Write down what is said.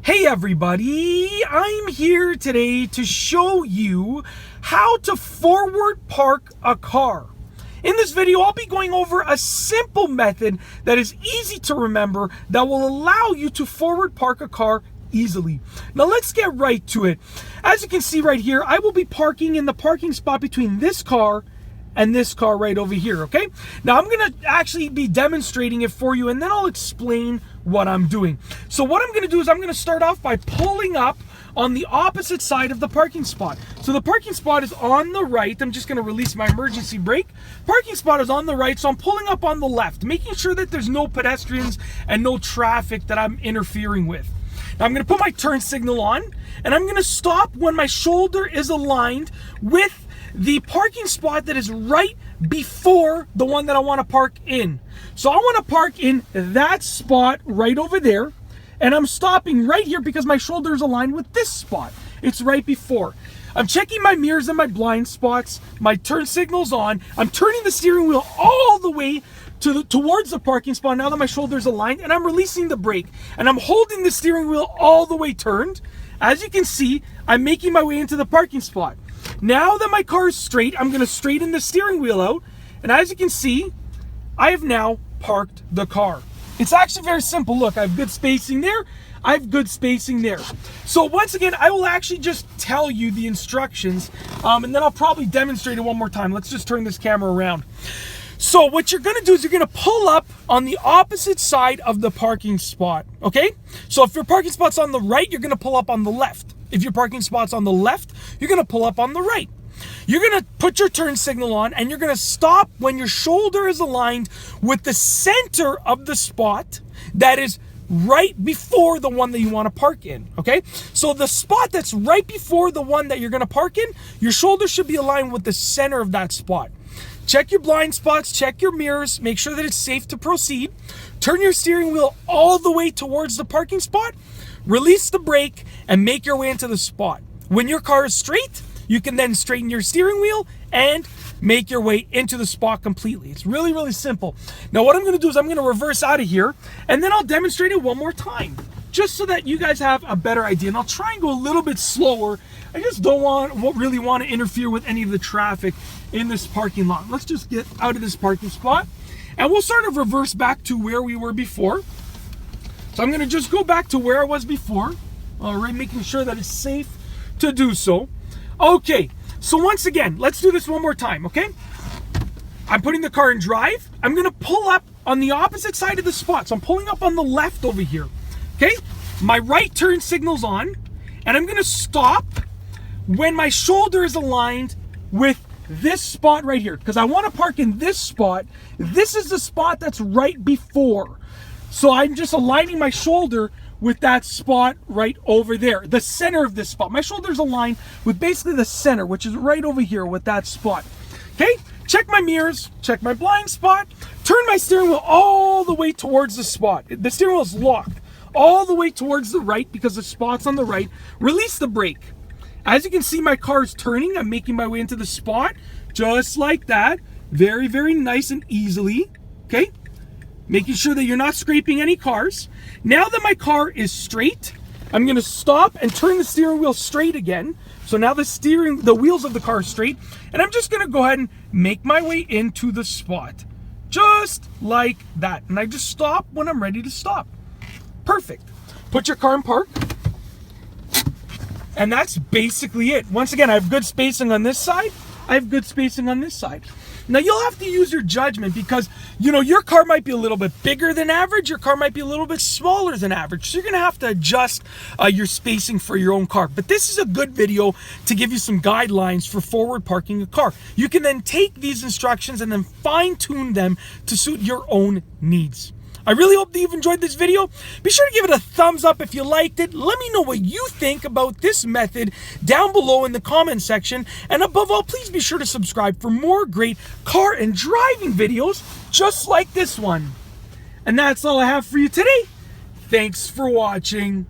Hey everybody, I'm here today to show you how to forward park a car. In this video, I'll be going over a simple method that is easy to remember that will allow you to forward park a car easily. Now let's get right to it. As you can see right here, I will be parking in the parking spot between this car and this car right over here, okay? Now I'm gonna actually be demonstrating it for you and then I'll explain what I'm doing. So what I'm gonna do is I'm gonna start off by pulling up on the opposite side of the parking spot. So the parking spot is on the right. I'm just gonna release my emergency brake. Parking spot is on the right, so I'm pulling up on the left, making sure that there's no pedestrians and no traffic that I'm interfering with. Now I'm gonna put my turn signal on and I'm gonna stop when my shoulder is aligned with the parking spot that is right before the one that I want to park in. So I want to park in that spot right over there, and I'm stopping right here because my shoulder is aligned with this spot. It's right before. I'm checking my mirrors and my blind spots. My turn signal's on. I'm turning the steering wheel all the way towards the parking spot now that my shoulder's aligned, and I'm releasing the brake, and I'm holding the steering wheel all the way turned. As you can see, I'm making my way into the parking spot. Now that my car is straight, I'm going to straighten the steering wheel out. And as you can see, I have now parked the car. It's actually very simple. Look, I have good spacing there. I have good spacing there. So once again, I will actually just tell you the instructions. And then I'll probably demonstrate it one more time. Let's just turn this camera around. So what you're going to do is you're going to pull up on the opposite side of the parking spot. Okay? So if your parking spot's on the right, you're going to pull up on the left. If your parking spot's on the left, you're going to pull up on the right. You're going to put your turn signal on and you're going to stop when your shoulder is aligned with the center of the spot that is right before the one that you want to park in, okay? So the spot that's right before the one that you're going to park in, your shoulder should be aligned with the center of that spot. Check your blind spots, check your mirrors, make sure that it's safe to proceed. Turn your steering wheel all the way towards the parking spot. Release the brake and make your way into the spot. When your car is straight, you can then straighten your steering wheel and make your way into the spot completely. It's really, really simple. Now what I'm going to do is I'm going to reverse out of here and then I'll demonstrate it one more time just so that you guys have a better idea. And I'll try and go a little bit slower. I just don't really want to interfere with any of the traffic in this parking lot. Let's just get out of this parking spot and we'll sort of reverse back to where we were before. So I'm going to just go back to where I was before, all right, making sure that it's safe to do so. Okay, so once again, let's do this one more time, okay? I'm putting the car in drive. I'm going to pull up on the opposite side of the spot. So I'm pulling up on the left over here, okay? My right turn signal's on, and I'm going to stop when my shoulder is aligned with this spot right here, because I want to park in this spot. This is the spot that's right before. So I'm just aligning my shoulder with that spot right over there, the center of this spot. My shoulder's aligned with basically the center, which is right over here with that spot. Okay, check my mirrors, check my blind spot, turn my steering wheel all the way towards the spot. The steering wheel is locked all the way towards the right because the spot's on the right. Release the brake. As you can see, my car is turning. I'm making my way into the spot just like that. Very, very nice and easily. Okay. Making sure that you're not scraping any cars. Now that my car is straight, I'm going to stop and turn the steering wheel straight again. So now the wheels of the car are straight, and I'm just going to go ahead and make my way into the spot. Just like that. And I just stop when I'm ready to stop. Perfect. Put your car in park. And that's basically it. Once again, I have good spacing on this side. I have good spacing on this side. Now you'll have to use your judgment because, you know, your car might be a little bit bigger than average. Your car might be a little bit smaller than average. So you're going to have to adjust your spacing for your own car. But this is a good video to give you some guidelines for forward parking a car. You can then take these instructions and then fine tune them to suit your own needs. I really hope that you've enjoyed this video. Be sure to give it a thumbs up if you liked it. Let me know what you think about this method down below in the comment section. And above all, please be sure to subscribe for more great car and driving videos just like this one. And that's all I have for you today. Thanks for watching.